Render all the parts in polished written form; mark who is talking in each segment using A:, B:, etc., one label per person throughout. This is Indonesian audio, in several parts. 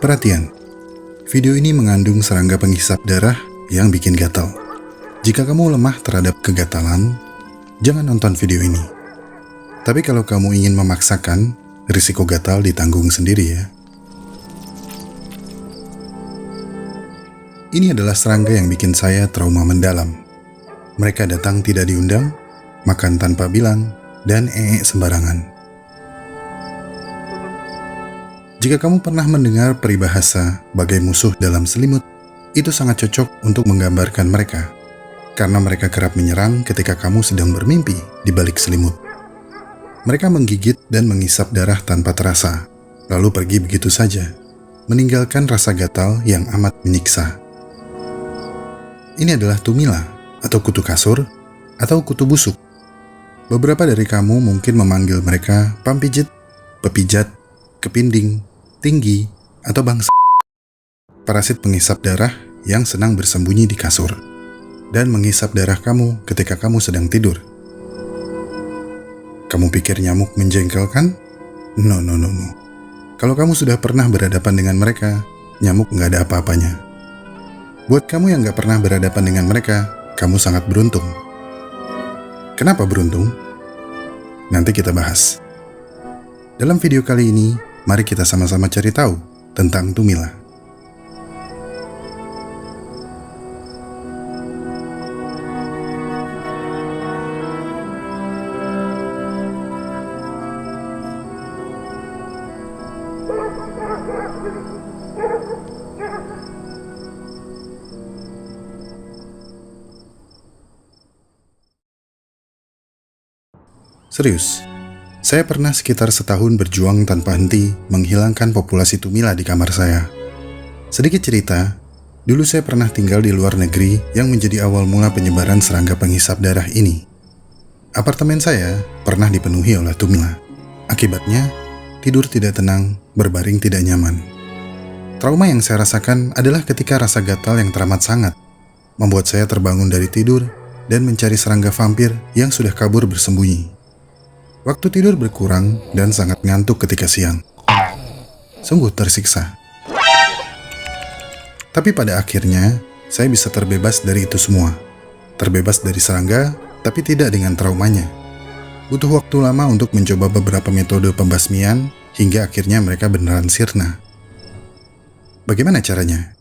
A: Perhatian, video ini mengandung serangga penghisap darah yang bikin gatal. Jika kamu lemah terhadap kegatalan, jangan nonton video ini. Tapi kalau kamu ingin memaksakan, risiko gatal ditanggung sendiri ya. Ini adalah serangga yang bikin saya trauma mendalam. Mereka datang tidak diundang, makan tanpa bilang, dan sembarangan. Jika kamu pernah mendengar peribahasa bagai musuh dalam selimut, itu sangat cocok untuk menggambarkan mereka, karena mereka kerap menyerang ketika kamu sedang bermimpi di balik selimut. Mereka menggigit dan menghisap darah tanpa terasa, lalu pergi begitu saja, meninggalkan rasa gatal yang amat menyiksa. Ini adalah tumila, atau kutu kasur, atau kutu busuk. Beberapa dari kamu mungkin memanggil mereka pampijit, pepijat, kepinding, tinggi, atau bangsa. Parasit penghisap darah yang senang bersembunyi di kasur dan menghisap darah kamu ketika kamu sedang tidur. Kamu pikir nyamuk menjengkelkan? No. Kalau kamu sudah pernah berhadapan dengan mereka, nyamuk nggak ada apa-apanya. Buat kamu yang nggak pernah berhadapan dengan mereka, kamu sangat beruntung. Kenapa beruntung? Nanti kita bahas. Dalam video kali ini, mari kita sama-sama cari tahu tentang tumila. Serius, saya pernah sekitar setahun berjuang tanpa henti menghilangkan populasi tumila di kamar saya. Sedikit cerita, dulu saya pernah tinggal di luar negeri yang menjadi awal mula penyebaran serangga penghisap darah ini. Apartemen saya pernah dipenuhi oleh tumila. Akibatnya, tidur tidak tenang, berbaring tidak nyaman. Trauma yang saya rasakan adalah ketika rasa gatal yang teramat sangat membuat saya terbangun dari tidur dan mencari serangga vampir yang sudah kabur bersembunyi. Waktu tidur berkurang dan sangat ngantuk ketika siang. Sungguh tersiksa. Tapi pada akhirnya, saya bisa terbebas dari itu semua. Terbebas dari serangga, tapi tidak dengan traumanya. Butuh waktu lama untuk mencoba beberapa metode pembasmian, hingga akhirnya mereka beneran sirna. Bagaimana caranya?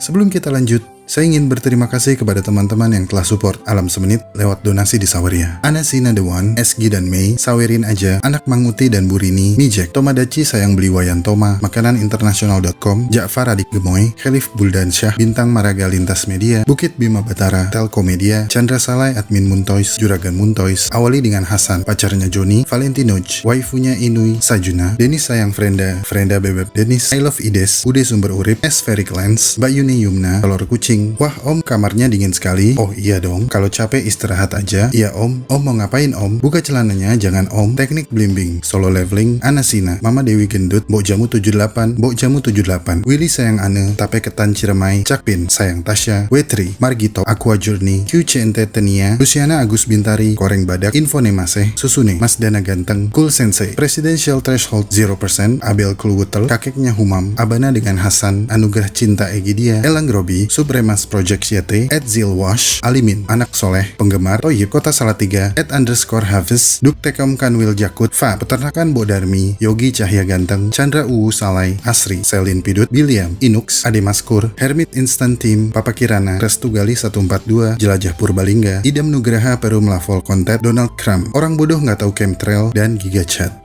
A: Sebelum kita lanjut, saya ingin berterima kasih kepada teman-teman yang telah support Alam Semenit lewat donasi di Saweria. Anasina The One, Esgi dan Mei, Sawerin Aja, Anak Manguti dan Burini, Mijek, Tomadaci Sayang Beli Wayan Toma, MakananInternasional.com, Ja'far Adik Gemoy, Khalif Buldansyah, Bintang Maraga Lintas Media, Bukit Bima Batara, Telkomedia, Chandra Salai Admin Muntois, Juragan Muntois, awali dengan Hasan, pacarnya Joni, Valentinoj, waifunya Inui, Sajuna, Denis Sayang Frenda, Frenda Bebeb Denis, I Love Ides, Ude Sumber Urip, Spheric Lens, Mbak Yuni Yumna, Telur Kucing. Wah om, kamarnya dingin sekali. Oh iya dong, kalau capek istirahat aja. Iya om mau ngapain om? Buka celananya jangan om. Teknik blimbing, solo leveling, Anasina, Mama Dewi Gendut, Mbok Jamu 78, Mbok Jamu 78, Willy Sayang Ane, Tape Ketan Ciremai, Cakpin, Sayang Tasya, Wetri, Margito, Aqua Journey, QCNT Tenia, Luciana Agus Bintari, Koreng Badak, Infonemase, Susune, Mas Dana Ganteng, Cool Sensei, Presidential Threshold 0%, Abel Kluwetel, Kakeknya Humam, Abana dengan Hasan, Anugerah Cinta Egidia, Elang Grobi, Supremas Project YT, @Zilwash, Alimin, Anak Soleh, Penggemar, Toyib, Kota Salatiga, @_Hafiz, Duktekom Kanwil Jakut, Fa, Peternakan Bodarmi, Yogi Cahya Ganteng, Chandra Uwu Salai, Asri, Selin Pidut, William, Inux, Ade Maskur, Hermit Instant Team, Papa Kirana, Restu Gali 142, Jelajah Purbalingga, Idam Nugraha Perum Lavol Kontet, Donald Trump, Orang Bodoh Nggak Tahu Chemtrail, dan Giga Chat.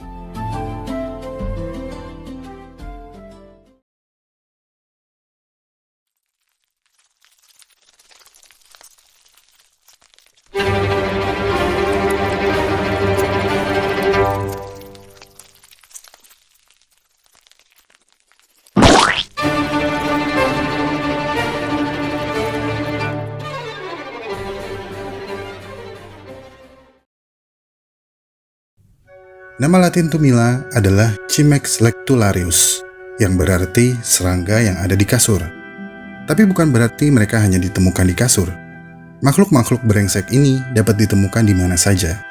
A: Nama Latin tumila adalah Chimex lectularius, yang berarti serangga yang ada di kasur. Tapi bukan berarti mereka hanya ditemukan di kasur. Makhluk-makhluk brengsek ini dapat ditemukan di mana saja.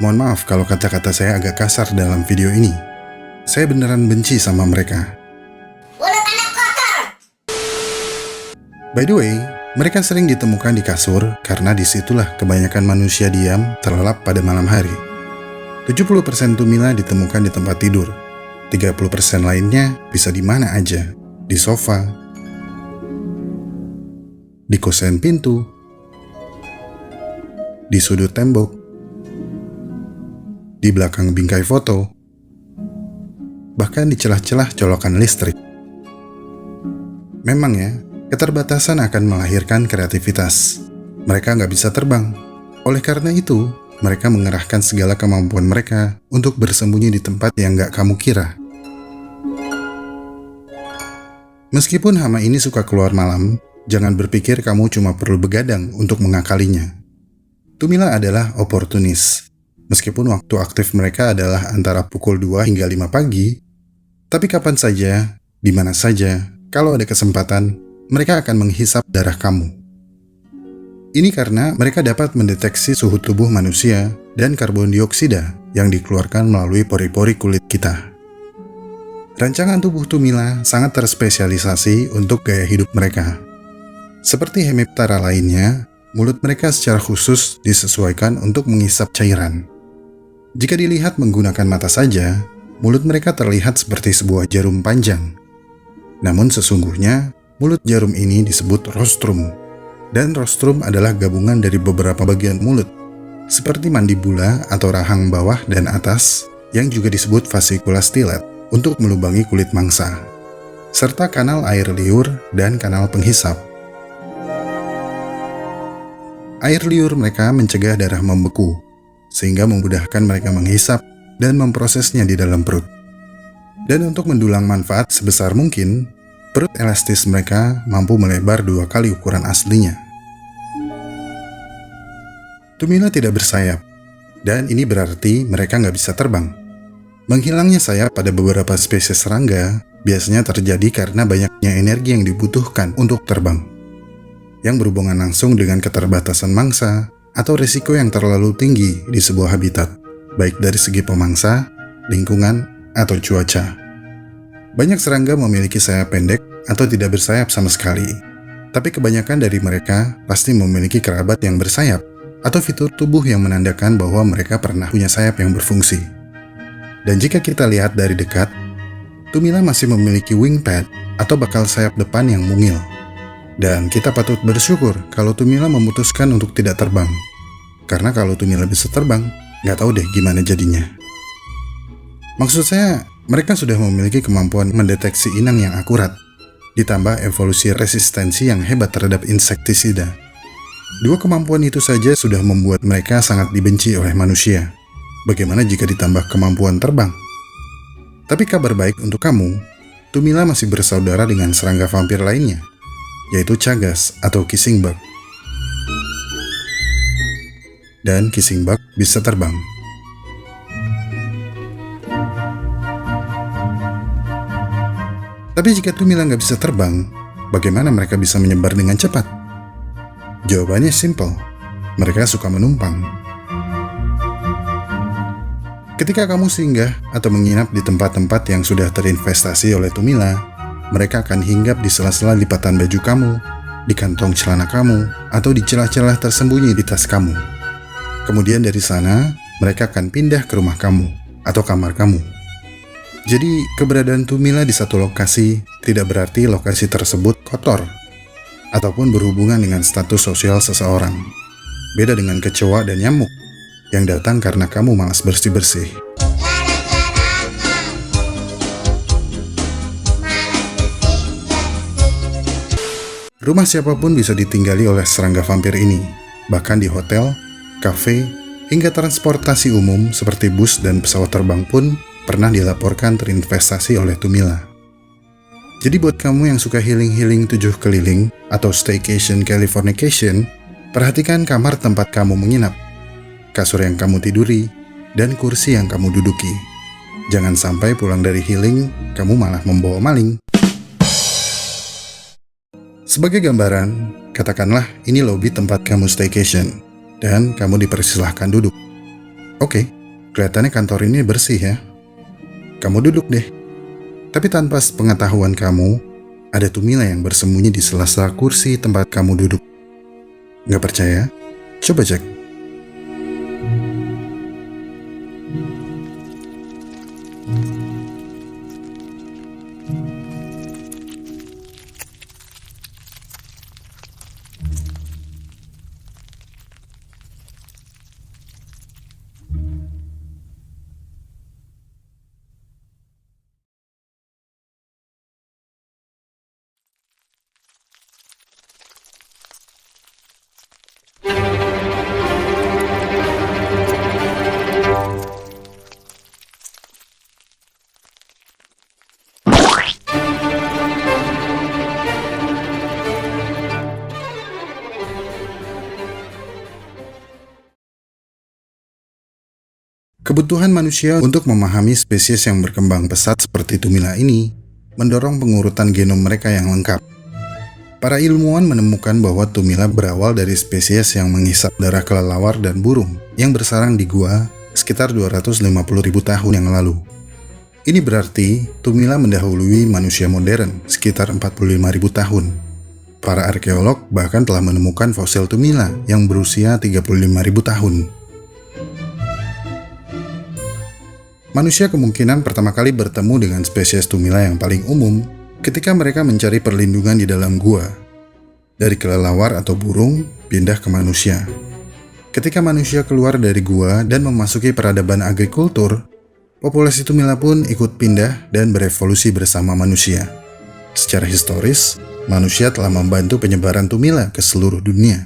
A: Mohon maaf kalau kata-kata saya agak kasar dalam video ini. Saya beneran benci sama mereka.
B: Mulut anak kotor!
A: By the way, mereka sering ditemukan di kasur karena disitulah kebanyakan manusia diam terlelap pada malam hari. 70% tumila ditemukan di tempat tidur. 30% lainnya bisa di mana aja. Di sofa, di kusen pintu, di sudut tembok, di belakang bingkai foto, bahkan di celah-celah colokan listrik. Memang ya, keterbatasan akan melahirkan kreativitas. Mereka nggak bisa terbang. Oleh karena itu, mereka mengerahkan segala kemampuan mereka untuk bersembunyi di tempat yang nggak kamu kira. Meskipun hama ini suka keluar malam, jangan berpikir kamu cuma perlu begadang untuk mengakalinya. Tumila adalah oportunis. Meskipun waktu aktif mereka adalah antara pukul 2 hingga 5 pagi, tapi kapan saja, di mana saja, kalau ada kesempatan, mereka akan menghisap darah kamu. Ini karena mereka dapat mendeteksi suhu tubuh manusia dan karbon dioksida yang dikeluarkan melalui pori-pori kulit kita. Rancangan tubuh tumila sangat terspesialisasi untuk gaya hidup mereka. Seperti hemiptera lainnya, mulut mereka secara khusus disesuaikan untuk menghisap cairan. Jika dilihat menggunakan mata saja, mulut mereka terlihat seperti sebuah jarum panjang. Namun sesungguhnya, mulut jarum ini disebut rostrum. Dan rostrum adalah gabungan dari beberapa bagian mulut, seperti mandibula atau rahang bawah dan atas, yang juga disebut fascicula stylet, untuk melubangi kulit mangsa, serta kanal air liur dan kanal penghisap. Air liur mereka mencegah darah membeku, sehingga memudahkan mereka menghisap dan memprosesnya di dalam perut. Dan untuk mendulang manfaat sebesar mungkin, perut elastis mereka mampu melebar 2 kali ukuran aslinya. Tumila tidak bersayap, dan ini berarti mereka nggak bisa terbang. Menghilangnya sayap pada beberapa spesies serangga biasanya terjadi karena banyaknya energi yang dibutuhkan untuk terbang, yang berhubungan langsung dengan keterbatasan mangsa atau risiko yang terlalu tinggi di sebuah habitat, baik dari segi pemangsa, lingkungan, atau cuaca. Banyak serangga memiliki sayap pendek atau tidak bersayap sama sekali, tapi kebanyakan dari mereka pasti memiliki kerabat yang bersayap atau fitur tubuh yang menandakan bahwa mereka pernah punya sayap yang berfungsi. Dan jika kita lihat dari dekat, tumila masih memiliki wingpad atau bakal sayap depan yang mungil. Dan kita patut bersyukur kalau tumila memutuskan untuk tidak terbang. Karena kalau tumila bisa terbang, nggak tahu deh gimana jadinya. Maksud saya, mereka sudah memiliki kemampuan mendeteksi inang yang akurat, ditambah evolusi resistensi yang hebat terhadap insektisida. 2 kemampuan itu saja sudah membuat mereka sangat dibenci oleh manusia. Bagaimana jika ditambah kemampuan terbang? Tapi kabar baik untuk kamu, tumila masih bersaudara dengan serangga vampir lainnya, yaitu Chagas atau kissing bug. Dan kissing bug bisa terbang. Tapi jika tumila nggak bisa terbang, bagaimana mereka bisa menyebar dengan cepat? Jawabannya simple, mereka suka menumpang. Ketika kamu singgah atau menginap di tempat-tempat yang sudah terinvestasi oleh tumila, mereka akan hinggap di sela-sela lipatan baju kamu, di kantong celana kamu, atau di celah-celah tersembunyi di tas kamu. Kemudian dari sana, mereka akan pindah ke rumah kamu atau kamar kamu. Jadi, keberadaan tumila di satu lokasi tidak berarti lokasi tersebut kotor ataupun berhubungan dengan status sosial seseorang. Beda dengan kecoa dan nyamuk yang datang karena kamu malas bersih-bersih. Rumah siapapun bisa ditinggali oleh serangga vampir ini, bahkan di hotel, kafe, hingga transportasi umum seperti bus dan pesawat terbang pun pernah dilaporkan terinvestasi oleh tumila. Jadi buat kamu yang suka healing-healing 7 keliling atau staycation Californication, perhatikan kamar tempat kamu menginap, kasur yang kamu tiduri, dan kursi yang kamu duduki. Jangan sampai pulang dari healing, kamu malah membawa maling. Sebagai gambaran, Katakanlah ini lobi tempat kamu staycation, dan kamu dipersilahkan duduk. Oke, kelihatannya kantor ini bersih ya. Kamu duduk deh. Tapi tanpa pengetahuan kamu, ada Tumila yang bersembunyi di sela-sela kursi tempat kamu duduk. Nggak percaya? Coba cek. Kebutuhan manusia untuk memahami spesies yang berkembang pesat seperti Tumila ini mendorong pengurutan genom mereka yang lengkap. Para ilmuwan menemukan bahwa Tumila berawal dari spesies yang menghisap darah kelelawar dan burung yang bersarang di gua sekitar 250.000 tahun yang lalu. Ini berarti Tumila mendahului manusia modern sekitar 45.000 tahun. Para arkeolog bahkan telah menemukan fosil Tumila yang berusia 35.000 tahun. Manusia kemungkinan pertama kali bertemu dengan spesies Tumila yang paling umum ketika mereka mencari perlindungan di dalam gua. Dari kelelawar atau burung, pindah ke manusia. Ketika manusia keluar dari gua dan memasuki peradaban agrikultur, populasi Tumila pun ikut pindah dan berevolusi bersama manusia. Secara historis, manusia telah membantu penyebaran Tumila ke seluruh dunia.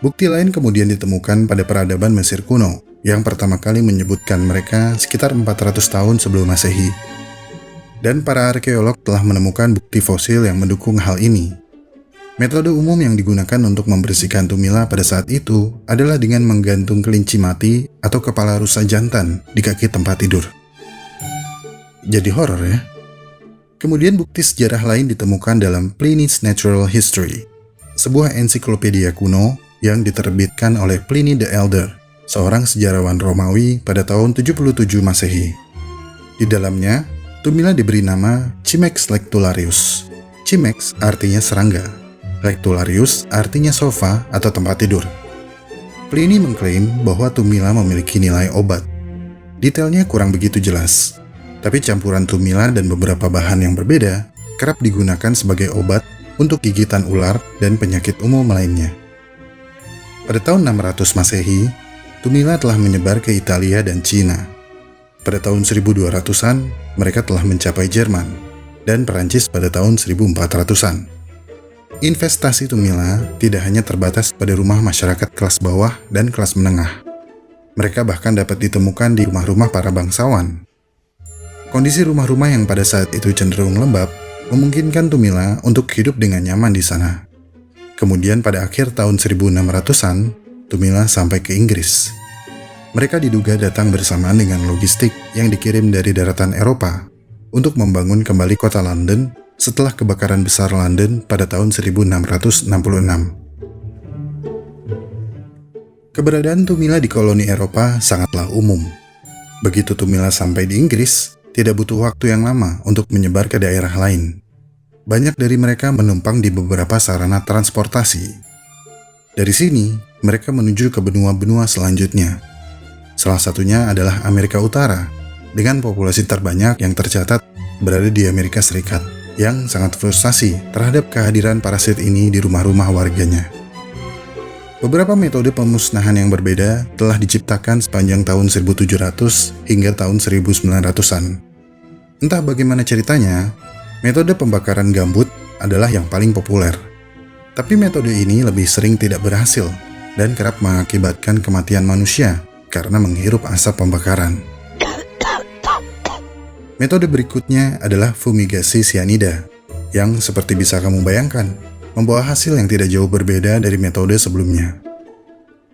A: Bukti lain kemudian ditemukan pada peradaban Mesir kuno, yang pertama kali menyebutkan mereka sekitar 400 tahun sebelum Masehi. Dan para arkeolog telah menemukan bukti fosil yang mendukung hal ini. Metode umum yang digunakan untuk membersihkan Tumila pada saat itu adalah dengan menggantung kelinci mati atau kepala rusa jantan di kaki tempat tidur. Jadi horor ya? Kemudian bukti sejarah lain ditemukan dalam Pliny's Natural History, sebuah ensiklopedia kuno yang diterbitkan oleh Pliny the Elder, seorang sejarawan Romawi pada tahun 77 Masehi. Di dalamnya, Tumila diberi nama Cimex lectularius. Cimex artinya serangga. Lectularius artinya sofa atau tempat tidur. Pliny mengklaim bahwa Tumila memiliki nilai obat. Detailnya kurang begitu jelas, tapi campuran Tumila dan beberapa bahan yang berbeda kerap digunakan sebagai obat untuk gigitan ular dan penyakit umum lainnya. Pada tahun 600 Masehi, Tumila telah menyebar ke Italia dan Cina. Pada tahun 1200-an, mereka telah mencapai Jerman, dan Perancis pada tahun 1400-an. Investasi Tumila tidak hanya terbatas pada rumah masyarakat kelas bawah dan kelas menengah. Mereka bahkan dapat ditemukan di rumah-rumah para bangsawan. Kondisi rumah-rumah yang pada saat itu cenderung lembab memungkinkan Tumila untuk hidup dengan nyaman di sana. Kemudian pada akhir tahun 1600-an, Tumila sampai ke Inggris. Mereka diduga datang bersamaan dengan logistik yang dikirim dari daratan Eropa untuk membangun kembali kota London setelah kebakaran besar London pada tahun 1666. Keberadaan Tumila di koloni Eropa sangatlah umum. Begitu Tumila sampai di Inggris, tidak butuh waktu yang lama untuk menyebar ke daerah lain. Banyak dari mereka menumpang di beberapa sarana transportasi. Dari sini, mereka menuju ke benua-benua selanjutnya. Salah satunya adalah Amerika Utara, dengan populasi terbanyak yang tercatat berada di Amerika Serikat, yang sangat frustasi terhadap kehadiran parasit ini di rumah-rumah warganya. Beberapa metode pemusnahan yang berbeda telah diciptakan sepanjang tahun 1700 hingga tahun 1900-an. Entah bagaimana ceritanya, metode pembakaran gambut adalah yang paling populer. Tapi metode ini lebih sering tidak berhasil dan kerap mengakibatkan kematian manusia karena menghirup asap pembakaran. Metode berikutnya adalah fumigasi sianida, yang seperti bisa kamu bayangkan, membawa hasil yang tidak jauh berbeda dari metode sebelumnya.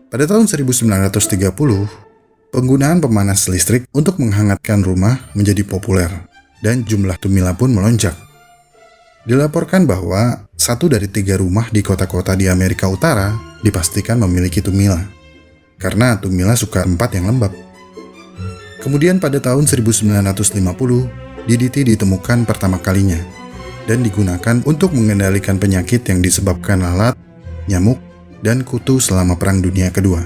A: Pada tahun 1930, penggunaan pemanas listrik untuk menghangatkan rumah menjadi populer, dan jumlah Tumila pun melonjak. Dilaporkan bahwa 1 dari 3 rumah di kota-kota di Amerika Utara dipastikan memiliki tumila. Karena tumila suka tempat yang lembab. Kemudian pada tahun 1950, DDT ditemukan pertama kalinya dan digunakan untuk mengendalikan penyakit yang disebabkan lalat, nyamuk, dan kutu selama Perang Dunia Kedua.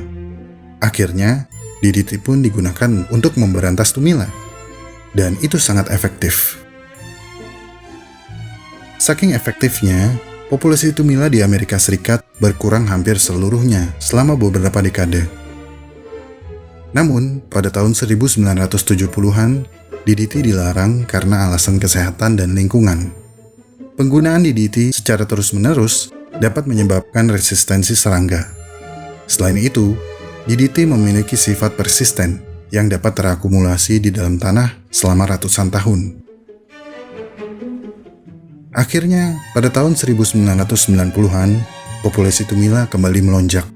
A: Akhirnya, DDT pun digunakan untuk memberantas tumila. Dan itu sangat efektif. Saking efektifnya, populasi tumila di Amerika Serikat berkurang hampir seluruhnya selama beberapa dekade. Namun, pada tahun 1970-an, DDT dilarang karena alasan kesehatan dan lingkungan. Penggunaan DDT secara terus-menerus dapat menyebabkan resistensi serangga. Selain itu, DDT memiliki sifat persisten yang dapat terakumulasi di dalam tanah selama ratusan tahun. Akhirnya, pada tahun 1990-an, populasi tumila kembali melonjak.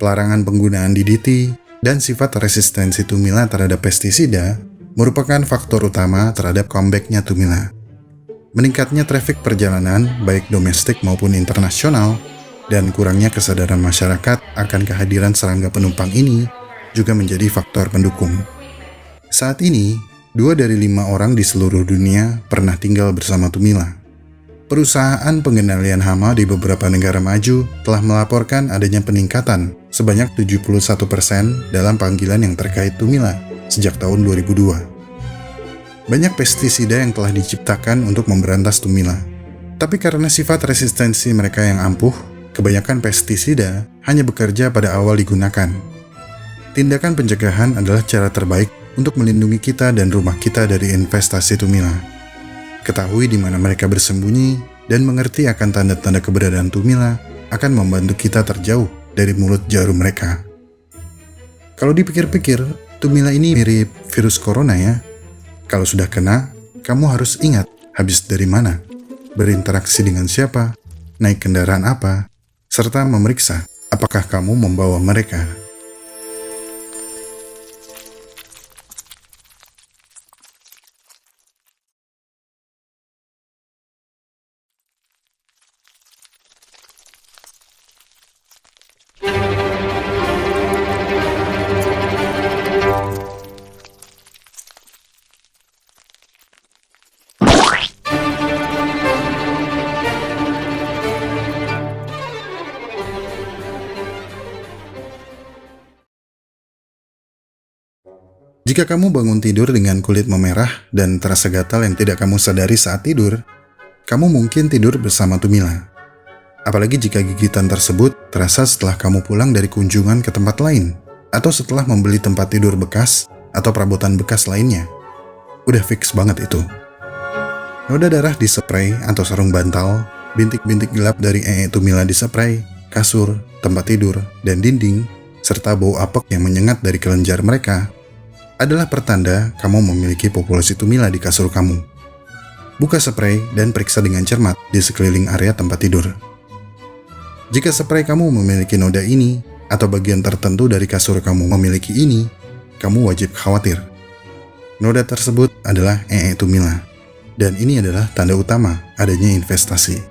A: Pelarangan penggunaan DDT dan sifat resistensi tumila terhadap pestisida merupakan faktor utama terhadap comeback-nya tumila. Meningkatnya trafik perjalanan, baik domestik maupun internasional, dan kurangnya kesadaran masyarakat akan kehadiran serangga penumpang ini juga menjadi faktor pendukung. Saat ini, 2 dari 5 orang di seluruh dunia pernah tinggal bersama tumila. Perusahaan pengendalian hama di beberapa negara maju telah melaporkan adanya peningkatan sebanyak 71% dalam panggilan yang terkait tumila sejak tahun 2002. Banyak pestisida yang telah diciptakan untuk memberantas tumila. Tapi karena sifat resistensi mereka yang ampuh, kebanyakan pestisida hanya bekerja pada awal digunakan. Tindakan pencegahan adalah cara terbaik untuk melindungi kita dan rumah kita dari investasi tumila. Ketahui di mana mereka bersembunyi dan mengerti akan tanda-tanda keberadaan tumila akan membantu kita terjauh dari mulut jarum mereka. Kalau dipikir-pikir, tumila ini mirip virus corona ya. Kalau sudah kena, kamu harus ingat habis dari mana, berinteraksi dengan siapa, naik kendaraan apa, serta memeriksa apakah kamu membawa mereka. Jika kamu bangun tidur dengan kulit memerah dan terasa gatal yang tidak kamu sadari saat tidur, kamu mungkin tidur bersama tumila. Apalagi jika gigitan tersebut terasa setelah kamu pulang dari kunjungan ke tempat lain, atau setelah membeli tempat tidur bekas atau perabotan bekas lainnya. Udah fix banget itu. Noda darah di spray atau sarung bantal, bintik-bintik gelap dari tumila di spray, kasur, tempat tidur, dan dinding, serta bau apek yang menyengat dari kelenjar mereka, adalah pertanda kamu memiliki populasi tumila di kasur kamu. Buka spray dan periksa dengan cermat di sekeliling area tempat tidur. Jika spray kamu memiliki noda ini, atau bagian tertentu dari kasur kamu memiliki ini, kamu wajib khawatir. Noda tersebut adalah tumila, dan ini adalah tanda utama adanya investasi.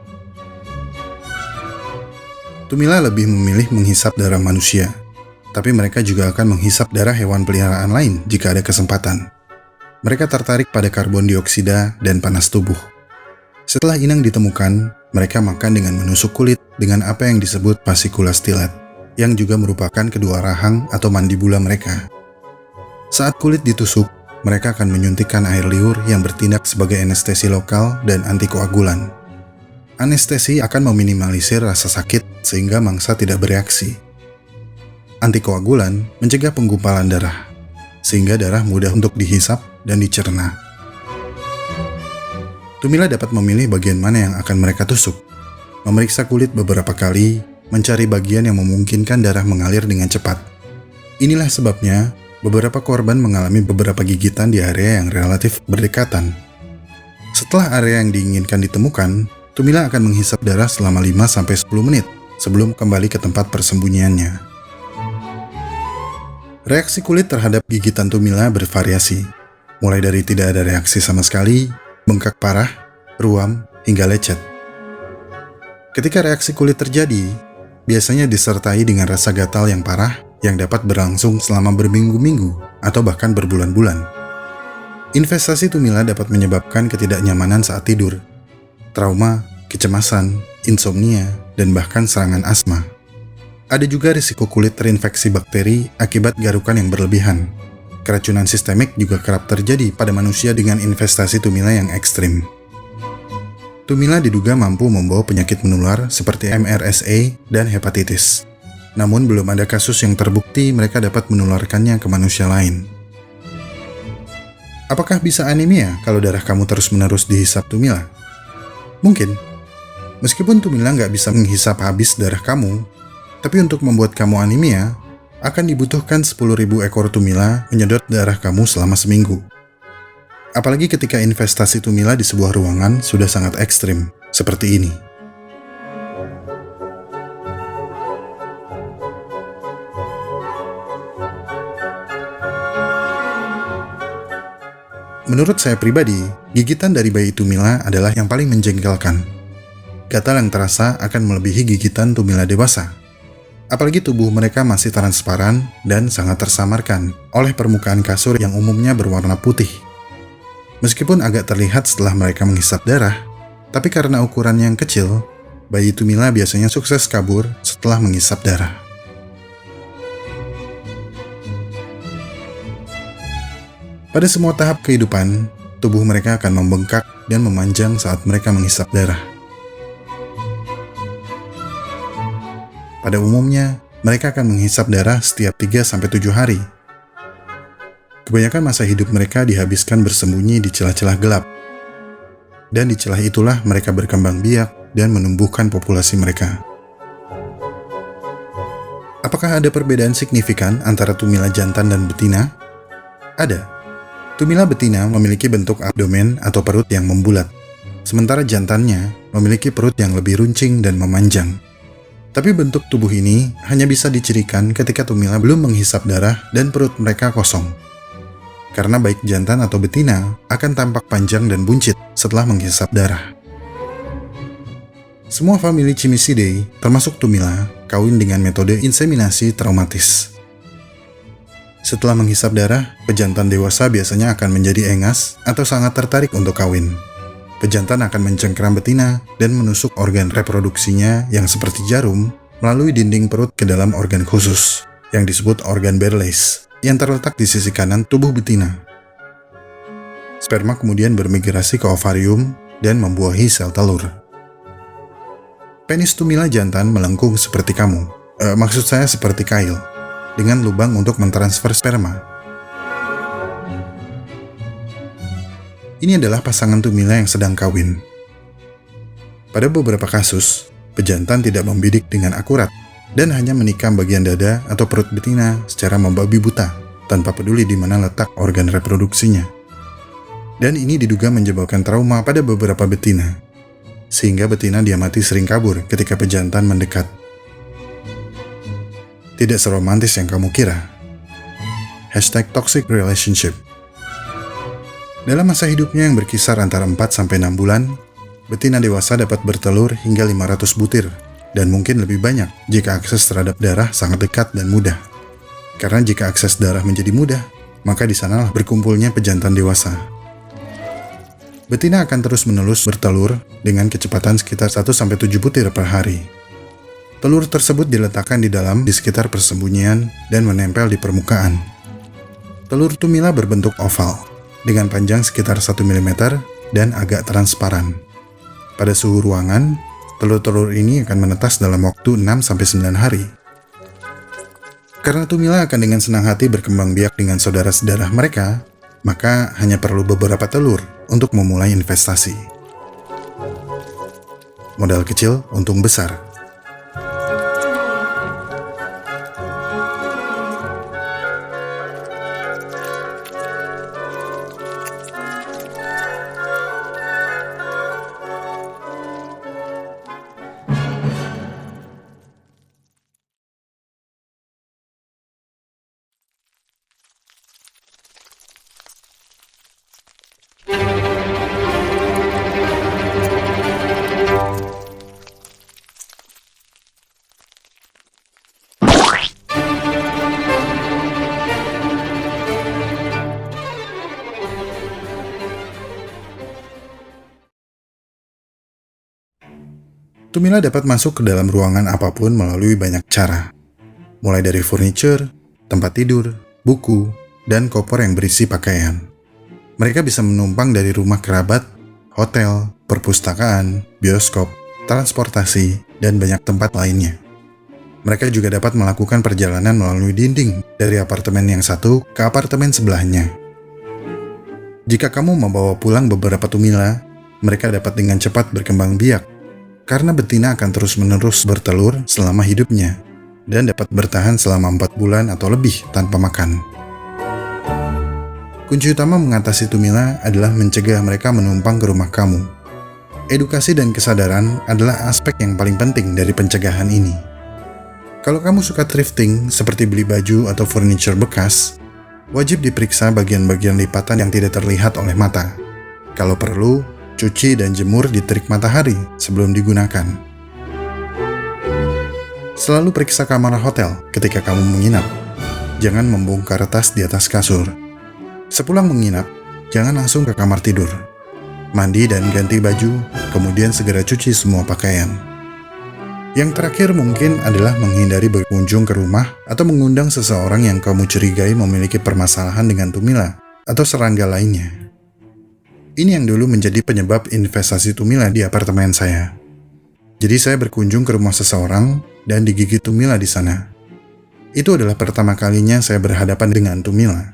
A: Tumila lebih memilih menghisap darah manusia, tapi mereka juga akan menghisap darah hewan peliharaan lain jika ada kesempatan. Mereka tertarik pada karbon dioksida dan panas tubuh. Setelah inang ditemukan, mereka makan dengan menusuk kulit dengan apa yang disebut fascicula stylet, yang juga merupakan kedua rahang atau mandibula mereka. Saat kulit ditusuk, mereka akan menyuntikkan air liur yang bertindak sebagai anestesi lokal dan antikoagulan. Anestesi akan meminimalisir rasa sakit sehingga mangsa tidak bereaksi. Antikoagulan mencegah penggumpalan darah, sehingga darah mudah untuk dihisap dan dicerna. Tumila dapat memilih bagian mana yang akan mereka tusuk, memeriksa kulit beberapa kali, mencari bagian yang memungkinkan darah mengalir dengan cepat. Inilah sebabnya beberapa korban mengalami beberapa gigitan di area yang relatif berdekatan. Setelah area yang diinginkan ditemukan, tumila akan menghisap darah selama 5-10 menit sebelum kembali ke tempat persembunyiannya. Reaksi kulit terhadap gigitan tumila bervariasi, mulai dari tidak ada reaksi sama sekali, bengkak parah, ruam, hingga lecet. Ketika reaksi kulit terjadi, biasanya disertai dengan rasa gatal yang parah yang dapat berlangsung selama berminggu-minggu atau bahkan berbulan-bulan. Investasi tumila dapat menyebabkan ketidaknyamanan saat tidur, trauma, kecemasan, insomnia, dan bahkan serangan asma. Ada juga risiko kulit terinfeksi bakteri akibat garukan yang berlebihan. Keracunan sistemik juga kerap terjadi pada manusia dengan investasi tumila yang ekstrim. Tumila diduga mampu membawa penyakit menular seperti MRSA dan hepatitis. Namun belum ada kasus yang terbukti mereka dapat menularkannya ke manusia lain. Apakah bisa anemia kalau darah kamu terus-menerus dihisap tumila? Mungkin. Meskipun tumila nggak bisa menghisap habis darah kamu, tapi untuk membuat kamu anemia, akan dibutuhkan 10.000 ekor tumila menyedot darah kamu selama seminggu. Apalagi ketika investasi tumila di sebuah ruangan sudah sangat ekstrim, seperti ini. Menurut saya pribadi, gigitan dari bayi tumila adalah yang paling menjengkelkan. Gatal yang terasa akan melebihi gigitan tumila dewasa. Apalagi tubuh mereka masih transparan dan sangat tersamarkan oleh permukaan kasur yang umumnya berwarna putih. Meskipun agak terlihat setelah mereka menghisap darah, tapi karena ukuran yang kecil, bayi tumila biasanya sukses kabur setelah menghisap darah. Pada semua tahap kehidupan, tubuh mereka akan membengkak dan memanjang saat mereka menghisap darah. Pada umumnya, mereka akan menghisap darah setiap 3-7 hari. Kebanyakan masa hidup mereka dihabiskan bersembunyi di celah-celah gelap. Dan di celah itulah mereka berkembang biak dan menumbuhkan populasi mereka. Apakah ada perbedaan signifikan antara tumila jantan dan betina? Ada. Tumila betina memiliki bentuk abdomen atau perut yang membulat, sementara jantannya memiliki perut yang lebih runcing dan memanjang. Tapi bentuk tubuh ini hanya bisa dicirikan ketika tumila belum menghisap darah dan perut mereka kosong. Karena baik jantan atau betina akan tampak panjang dan buncit setelah menghisap darah. Semua famili Cimicidae, termasuk tumila, kawin dengan metode inseminasi traumatis. Setelah menghisap darah, pejantan dewasa biasanya akan menjadi engas atau sangat tertarik untuk kawin. Pejantan akan mencengkeram betina dan menusuk organ reproduksinya yang seperti jarum melalui dinding perut ke dalam organ khusus, yang disebut organ Berlais, yang terletak di sisi kanan tubuh betina. Sperma kemudian bermigrasi ke ovarium dan membuahi sel telur. Penis tumila jantan melengkung seperti kamu, maksud saya seperti kail, dengan lubang untuk mentransfer sperma. Ini adalah pasangan tumila yang sedang kawin. Pada beberapa kasus, pejantan tidak membidik dengan akurat dan hanya menikam bagian dada atau perut betina secara membabi buta, tanpa peduli di mana letak organ reproduksinya. Dan ini diduga menyebabkan trauma pada beberapa betina, sehingga betina diamati sering kabur ketika pejantan mendekat. Tidak seromantis yang kamu kira. #toxic relationship. Dalam masa hidupnya yang berkisar antara 4-6 bulan, betina dewasa dapat bertelur hingga 500 butir, dan mungkin lebih banyak jika akses terhadap darah sangat dekat dan mudah. Karena jika akses darah menjadi mudah, maka di sanalah berkumpulnya pejantan dewasa. Betina akan terus-menerus bertelur dengan kecepatan sekitar 1-7 butir per hari. Telur tersebut diletakkan di sekitar persembunyian dan menempel di permukaan. Telur tumila berbentuk oval, dengan panjang sekitar 1 mm dan agak transparan. Pada suhu ruangan, telur-telur ini akan menetas dalam waktu 6-9 hari. Karena tumila akan dengan senang hati berkembang biak dengan saudara-saudara mereka, maka hanya perlu beberapa telur untuk memulai investasi. Modal kecil, untung besar. Tumila dapat masuk ke dalam ruangan apapun melalui banyak cara. Mulai dari furniture, tempat tidur, buku, dan koper yang berisi pakaian. Mereka bisa menumpang dari rumah kerabat, hotel, perpustakaan, bioskop, transportasi, dan banyak tempat lainnya. Mereka juga dapat melakukan perjalanan melalui dinding dari apartemen yang satu ke apartemen sebelahnya. Jika kamu membawa pulang beberapa tumila, mereka dapat dengan cepat berkembang biak, karena betina akan terus-menerus bertelur selama hidupnya, dan dapat bertahan selama 4 bulan atau lebih tanpa makan. Kunci utama mengatasi tumila adalah mencegah mereka menumpang ke rumah kamu. Edukasi dan kesadaran adalah aspek yang paling penting dari pencegahan ini. Kalau kamu suka thrifting, seperti beli baju atau furniture bekas, wajib diperiksa bagian-bagian lipatan yang tidak terlihat oleh mata. Kalau perlu, cuci dan jemur di terik matahari sebelum digunakan. Selalu periksa kamar hotel ketika kamu menginap. Jangan membongkar tas di atas kasur. Sepulang menginap, jangan langsung ke kamar tidur. Mandi dan ganti baju, kemudian segera cuci semua pakaian. Yang terakhir mungkin adalah menghindari berkunjung ke rumah atau mengundang seseorang yang kamu curigai memiliki permasalahan dengan tumila atau serangga lainnya. Ini yang dulu menjadi penyebab investasi tumila di apartemen saya. Jadi saya berkunjung ke rumah seseorang dan digigit tumila di sana. Itu adalah pertama kalinya saya berhadapan dengan tumila.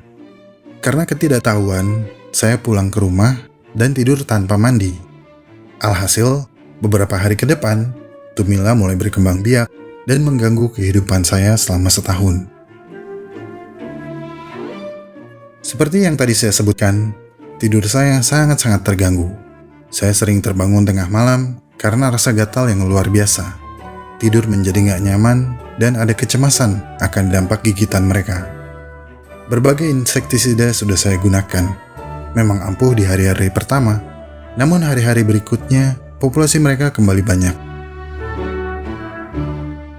A: Karena ketidaktahuan, saya pulang ke rumah dan tidur tanpa mandi. Alhasil, beberapa hari ke depan, tumila mulai berkembang biak dan mengganggu kehidupan saya selama setahun. Seperti yang tadi saya sebutkan, tidur saya sangat-sangat terganggu. Saya sering terbangun tengah malam karena rasa gatal yang luar biasa. Tidur menjadi gak nyaman dan ada kecemasan akan dampak gigitan mereka. Berbagai insektisida sudah saya gunakan. Memang ampuh di hari-hari pertama, namun hari-hari berikutnya populasi mereka kembali banyak.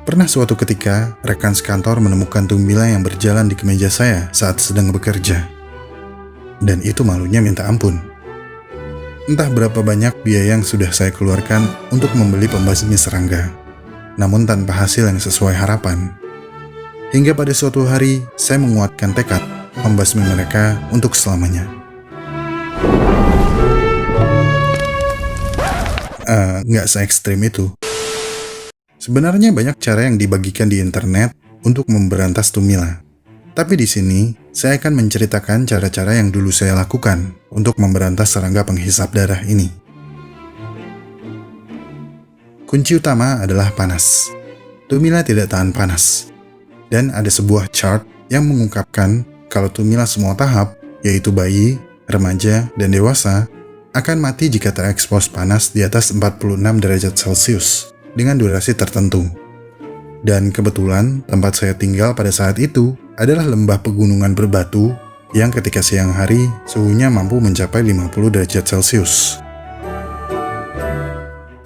A: Pernah suatu ketika, rekan sekantor menemukan tumila yang berjalan di kemeja saya saat sedang bekerja. Dan itu malunya minta ampun. Entah berapa banyak biaya yang sudah saya keluarkan untuk membeli pembasmi serangga, namun tanpa hasil yang sesuai harapan. Hingga pada suatu hari, saya menguatkan tekad membasmi mereka untuk selamanya. Nggak se-ekstrim itu. Sebenarnya banyak cara yang dibagikan di internet untuk memberantas tumila. Tapi di sini, saya akan menceritakan cara-cara yang dulu saya lakukan untuk memberantas serangga penghisap darah ini. Kunci utama adalah panas. Tumila tidak tahan panas. Dan ada sebuah chart yang mengungkapkan kalau tumila semua tahap, yaitu bayi, remaja, dan dewasa, akan mati jika terekspos panas di atas 46 derajat Celcius dengan durasi tertentu. Dan kebetulan tempat saya tinggal pada saat itu adalah lembah pegunungan berbatu yang ketika siang hari suhunya mampu mencapai 50 derajat Celcius.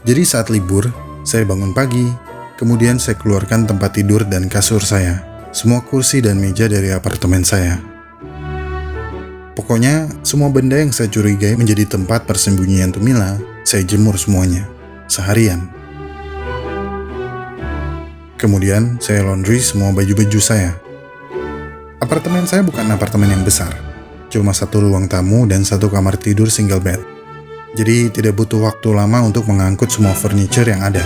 A: Jadi saat libur, saya bangun pagi, kemudian saya keluarkan tempat tidur dan kasur saya, semua kursi dan meja dari apartemen saya. Pokoknya, semua benda yang saya curigai menjadi tempat persembunyian tumila, saya jemur semuanya, seharian. Kemudian, saya laundry semua baju-baju saya. Apartemen saya bukan apartemen yang besar, cuma satu ruang tamu dan satu kamar tidur single bed. Jadi tidak butuh waktu lama untuk mengangkut semua furniture yang ada.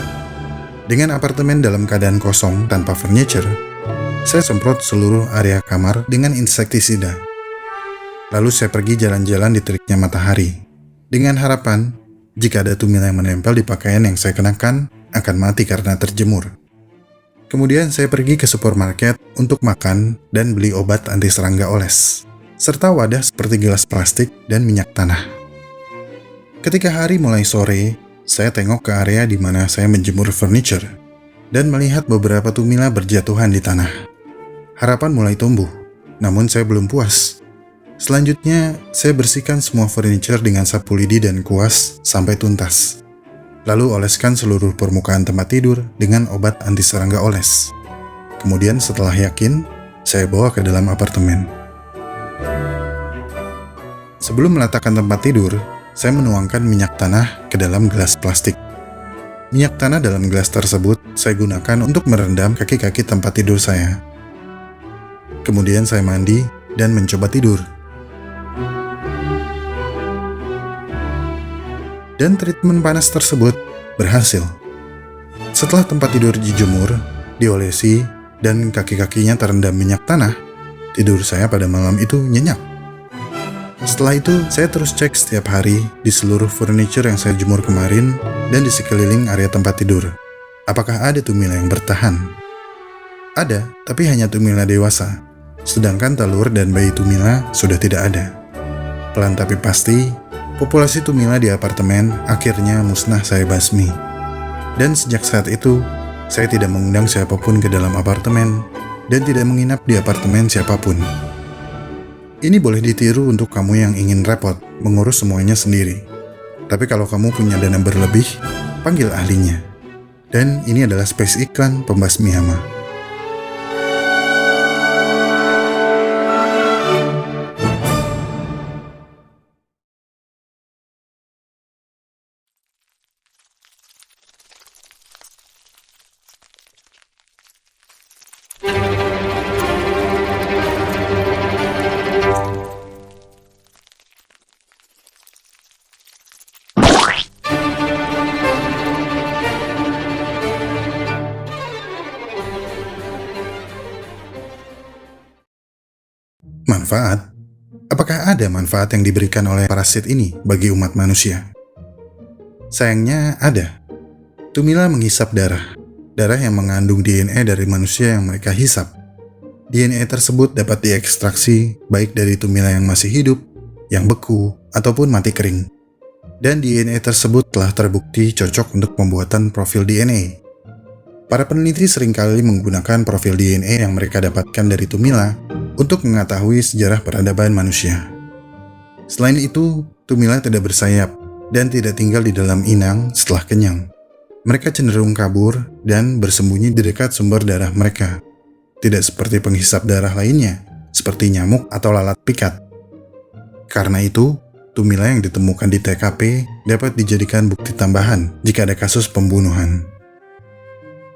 A: Dengan apartemen dalam keadaan kosong tanpa furniture, saya semprot seluruh area kamar dengan insektisida. Lalu saya pergi jalan-jalan di teriknya matahari, dengan harapan jika ada tumila yang menempel di pakaian yang saya kenakan akan mati karena terjemur. Kemudian saya pergi ke supermarket untuk makan dan beli obat anti serangga oles, serta wadah seperti gelas plastik dan minyak tanah. Ketika hari mulai sore, saya tengok ke area di mana saya menjemur furniture dan melihat beberapa tumila berjatuhan di tanah. Harapan mulai tumbuh, namun saya belum puas. Selanjutnya, saya bersihkan semua furniture dengan sapu lidi dan kuas sampai tuntas. Lalu oleskan seluruh permukaan tempat tidur dengan obat anti serangga oles. Kemudian setelah yakin, saya bawa ke dalam apartemen. Sebelum meletakkan tempat tidur, saya menuangkan minyak tanah ke dalam gelas plastik. Minyak tanah dalam gelas tersebut saya gunakan untuk merendam kaki-kaki tempat tidur saya. Kemudian saya mandi dan mencoba tidur. Dan treatment panas tersebut berhasil. Setelah tempat tidur dijemur, diolesi, dan kaki-kakinya terendam minyak tanah, tidur saya pada malam itu nyenyak. Setelah itu, saya terus cek setiap hari di seluruh furniture yang saya jemur kemarin dan di sekeliling area tempat tidur. Apakah ada tumila yang bertahan? Ada, tapi hanya tumila dewasa. Sedangkan telur dan bayi tumila sudah tidak ada. Pelan tapi pasti, populasi tumila di apartemen akhirnya musnah saya basmi. Dan sejak saat itu, saya tidak mengundang siapapun ke dalam apartemen dan tidak menginap di apartemen siapapun. Ini boleh ditiru untuk kamu yang ingin repot mengurus semuanya sendiri. Tapi kalau kamu punya dana berlebih, panggil ahlinya. Dan ini adalah space iklan pembasmi hama. Manfaat? Apakah ada manfaat yang diberikan oleh parasit ini bagi umat manusia? Sayangnya ada. Tumila menghisap darah yang mengandung DNA dari manusia yang mereka hisap. DNA tersebut dapat diekstraksi baik dari tumila yang masih hidup, yang beku, ataupun mati kering. Dan DNA tersebut telah terbukti cocok untuk pembuatan profil DNA. Para peneliti seringkali menggunakan profil DNA yang mereka dapatkan dari tumila untuk mengetahui sejarah peradaban manusia. Selain itu, tumila tidak bersayap dan tidak tinggal di dalam inang setelah kenyang. Mereka cenderung kabur dan bersembunyi di dekat sumber darah mereka. Tidak seperti penghisap darah lainnya, seperti nyamuk atau lalat pikat. Karena itu, tumila yang ditemukan di TKP dapat dijadikan bukti tambahan jika ada kasus pembunuhan.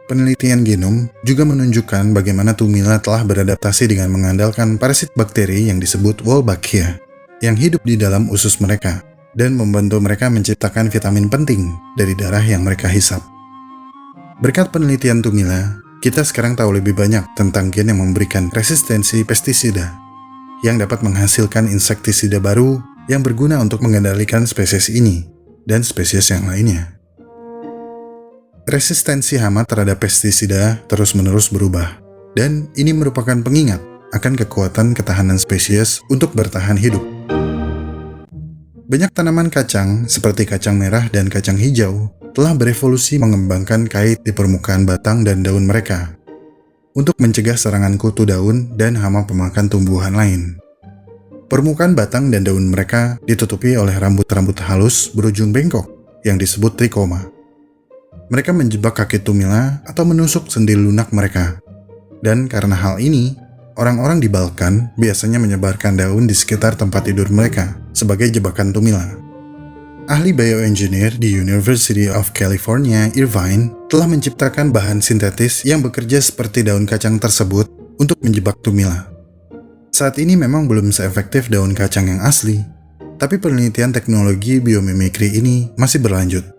A: Penelitian genom juga menunjukkan bagaimana tumila telah beradaptasi dengan mengandalkan parasit bakteri yang disebut Wolbachia yang hidup di dalam usus mereka dan membantu mereka menciptakan vitamin penting dari darah yang mereka hisap. Berkat penelitian tumila, kita sekarang tahu lebih banyak tentang gen yang memberikan resistensi pestisida yang dapat menghasilkan insektisida baru yang berguna untuk mengendalikan spesies ini dan spesies yang lainnya. Resistensi hama terhadap pestisida terus-menerus berubah, dan ini merupakan pengingat akan kekuatan ketahanan spesies untuk bertahan hidup. Banyak tanaman kacang, seperti kacang merah dan kacang hijau, telah berevolusi mengembangkan kait di permukaan batang dan daun mereka untuk mencegah serangan kutu daun dan hama pemakan tumbuhan lain. Permukaan batang dan daun mereka ditutupi oleh rambut-rambut halus berujung bengkok yang disebut trikoma. Mereka menjebak kaki tumila atau menusuk sendi lunak mereka. Dan karena hal ini, orang-orang di Balkan biasanya menyebarkan daun di sekitar tempat tidur mereka sebagai jebakan tumila. Ahli bioengineer di University of California, Irvine, telah menciptakan bahan sintetis yang bekerja seperti daun kacang tersebut untuk menjebak tumila. Saat ini memang belum seefektif daun kacang yang asli, tapi penelitian teknologi biomimikri ini masih berlanjut.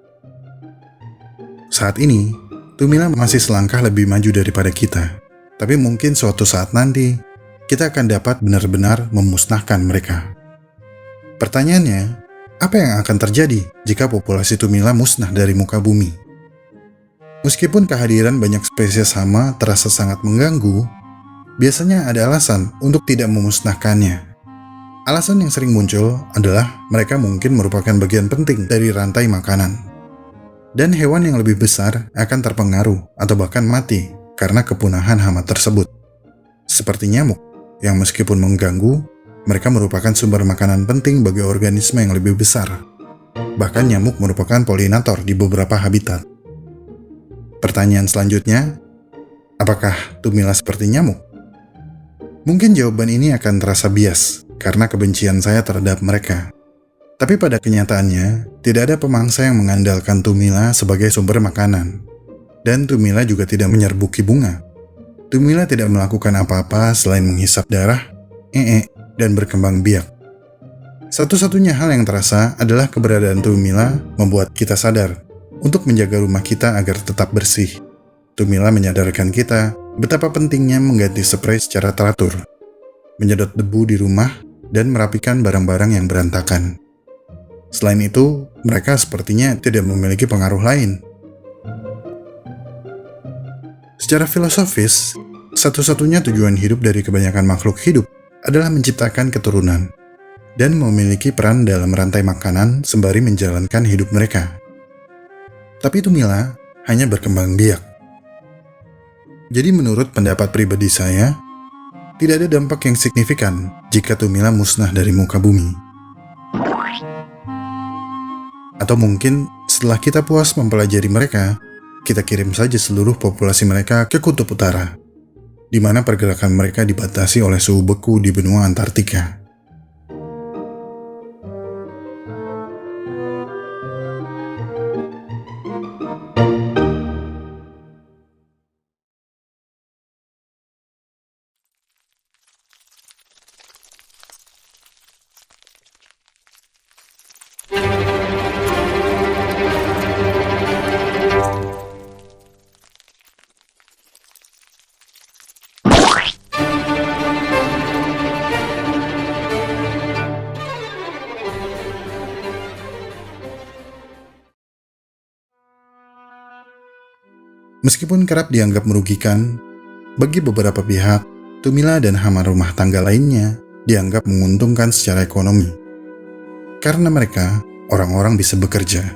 A: Saat ini, tumila masih selangkah lebih maju daripada kita, tapi mungkin suatu saat nanti, kita akan dapat benar-benar memusnahkan mereka. Pertanyaannya, apa yang akan terjadi jika populasi tumila musnah dari muka bumi? Meskipun kehadiran banyak spesies hama terasa sangat mengganggu, biasanya ada alasan untuk tidak memusnahkannya. Alasan yang sering muncul adalah mereka mungkin merupakan bagian penting dari rantai makanan. Dan hewan yang lebih besar akan terpengaruh atau bahkan mati karena kepunahan hama tersebut. Seperti nyamuk, yang meskipun mengganggu, mereka merupakan sumber makanan penting bagi organisme yang lebih besar. Bahkan nyamuk merupakan polinator di beberapa habitat. Pertanyaan selanjutnya, apakah tumila seperti nyamuk? Mungkin jawaban ini akan terasa bias karena kebencian saya terhadap mereka. Tapi pada kenyataannya, tidak ada pemangsa yang mengandalkan Tumila sebagai sumber makanan. Dan Tumila juga tidak menyerbuki bunga. Tumila tidak melakukan apa-apa selain menghisap darah, dan berkembang biak. Satu-satunya hal yang terasa adalah keberadaan Tumila membuat kita sadar untuk menjaga rumah kita agar tetap bersih. Tumila menyadarkan kita betapa pentingnya mengganti spray secara teratur, menyedot debu di rumah, dan merapikan barang-barang yang berantakan. Selain itu, mereka sepertinya tidak memiliki pengaruh lain. Secara filosofis, satu-satunya tujuan hidup dari kebanyakan makhluk hidup adalah menciptakan keturunan dan memiliki peran dalam rantai makanan sembari menjalankan hidup mereka. Tapi Tumila hanya berkembang biak. Jadi menurut pendapat pribadi saya, tidak ada dampak yang signifikan jika Tumila musnah dari muka bumi. Atau mungkin setelah kita puas mempelajari mereka, kita kirim saja seluruh populasi mereka ke kutub utara, di mana pergerakan mereka dibatasi oleh suhu beku di benua Antartika. Meskipun kerap dianggap merugikan, bagi beberapa pihak, Tumila dan hama rumah tangga lainnya dianggap menguntungkan secara ekonomi. Karena mereka, orang-orang bisa bekerja.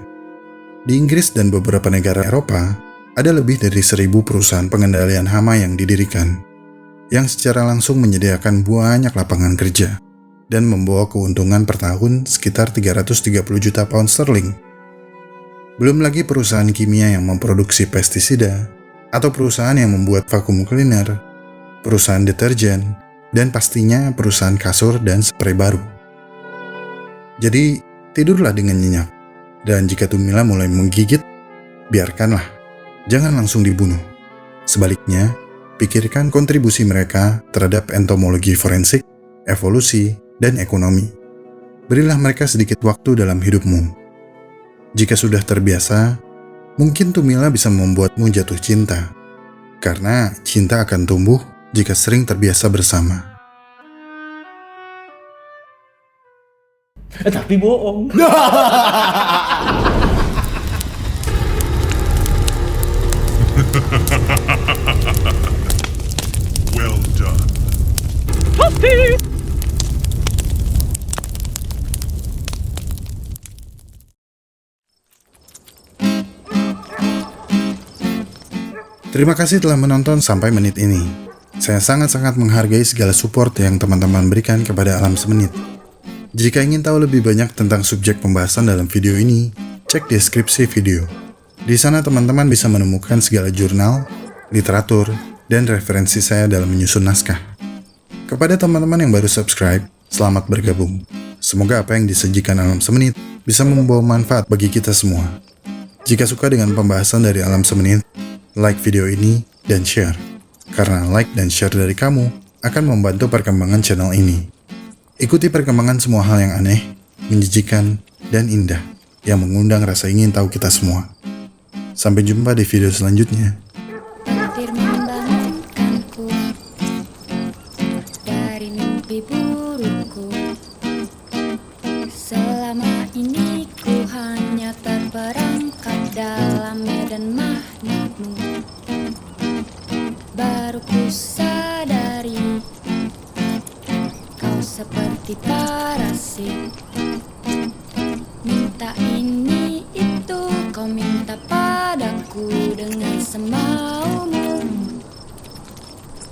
A: Di Inggris dan beberapa negara Eropa, ada lebih dari 1.000 perusahaan pengendalian hama yang didirikan, yang secara langsung menyediakan banyak lapangan kerja, dan membawa keuntungan per tahun sekitar 330 juta pound sterling. Belum lagi perusahaan kimia yang memproduksi pestisida, atau perusahaan yang membuat vakum cleaner, perusahaan deterjen, dan pastinya perusahaan kasur dan spray baru. Jadi, tidurlah dengan nyenyak. Dan jika Tumila mulai menggigit, biarkanlah, jangan langsung dibunuh. Sebaliknya, pikirkan kontribusi mereka terhadap entomologi forensik, evolusi, dan ekonomi. Berilah mereka sedikit waktu dalam hidupmu. Jika sudah terbiasa, mungkin Tumila bisa membuatmu jatuh cinta, karena cinta akan tumbuh jika sering terbiasa bersama.
C: Tapi bohong.
D: Well done.
A: Terima kasih telah menonton sampai menit ini. Saya sangat-sangat menghargai segala support yang teman-teman berikan kepada Alam Semenit. Jika ingin tahu lebih banyak tentang subjek pembahasan dalam video ini, cek deskripsi video. Di sana teman-teman bisa menemukan segala jurnal, literatur, dan referensi saya dalam menyusun naskah. Kepada teman-teman yang baru subscribe, selamat bergabung. Semoga apa yang disajikan Alam Semenit bisa membawa manfaat bagi kita semua. Jika suka dengan pembahasan dari Alam Semenit, like video ini dan share. Karena like dan share dari kamu akan membantu perkembangan channel ini. Ikuti perkembangan semua hal yang aneh, menjijikan, dan indah yang mengundang rasa ingin tahu kita semua. Sampai jumpa di video selanjutnya.
E: Petir membangunkanku dari mimpi burukku. Selama ini ku hanya terperangkap dalam medan magnetmu. Baru ku sadari kau seperti parasit. Minta ini itu kau minta padaku dengan semaumu.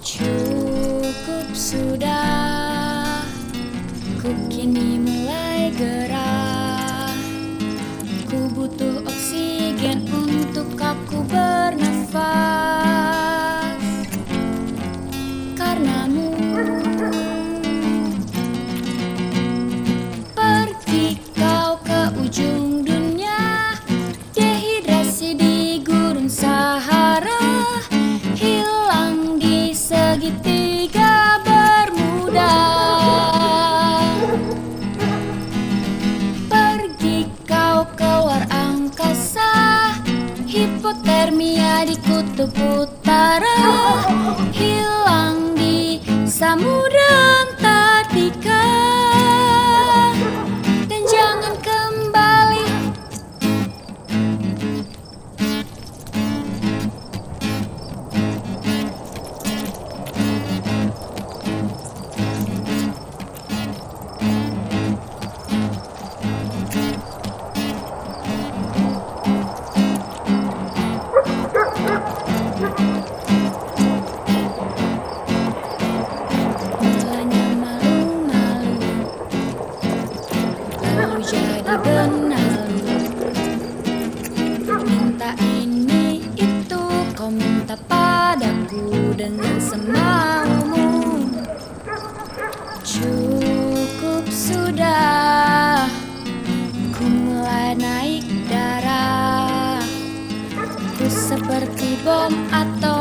E: Cukup sudah, ku kini mulai gerah. Ku butuh oksigen untuk aku bernafas. Karenamu pergi kau segitiga bermuda. Pergi kau keluar angkasa, hipotermia di kutub utara, hilang di samudra Antartika, dan jangan kembali. Mulanya malu-malu, lalu jadi benalu. Minta ini itu, kau minta padaku dengan semaumu. Cukup sudah, ku mulai naik darah. Ku seperti bom atom